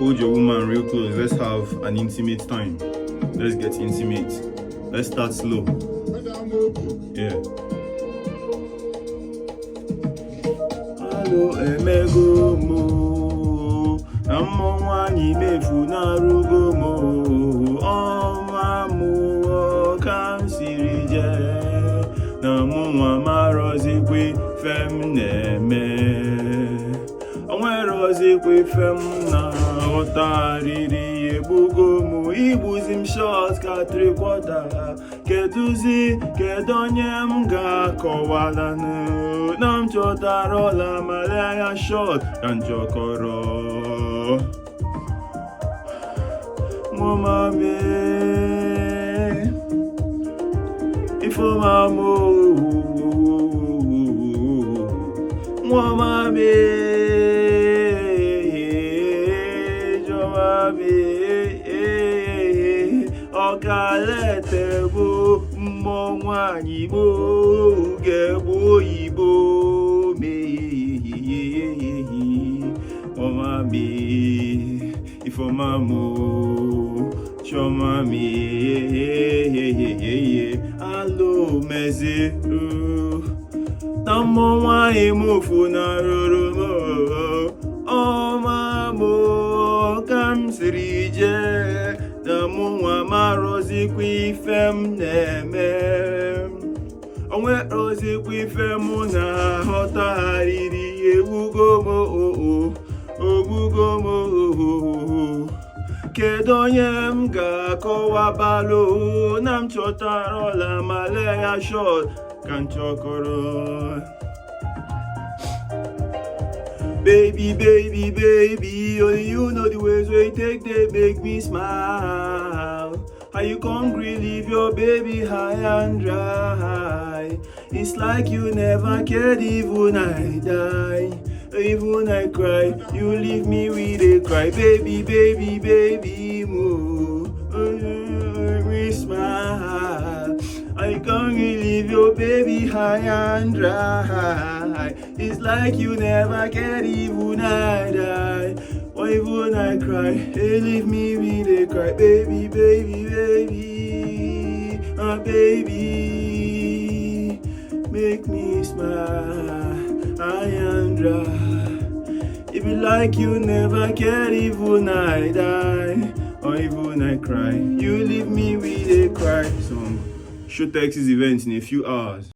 hold your woman real close. Let's have an intimate time. Let's get intimate. Let's start slow. Yeah. Hello, emego mo. Amo wani mefu narugo mo. Oma mo kam sirije. Namu amarozi kwe fem neme. Onwerozi kwe fem na otariri ebugo mo. Ibuzim short ka 3/4. Keduzi kedonyem ga kowalanu. Nam chotarola malaya short kanchokoro. Momame ifomamo momame jomabe okalete bo monwanyi bo gebo ibo me momame ifomamo chomami alo meze tamo nwanyi mufu na roro mo mamo kam siri je tamo nwa marozi kwi fem neme onwe rozi kwi fem na hota hariri ebugo mo obugo mo kedonyem ga kowabalo nam chotarola malaya short kanchokoro. Baby, baby, baby, only you know the ways where you take, they make me smile. How you hungry, leave your baby high and dry. It's like you never cared even I die. Even I cry, you leave me with a cry. Baby, baby, baby, move, me smile. I can't leave your baby high and dry. It's like you never cared even I die. Or even I cry, you leave me with a cry. Baby, baby, baby, baby, make me smile, high and dry. If you like you never cared even I die. Or even I cry, you leave me with a cry song. Show Texas event in a few hours.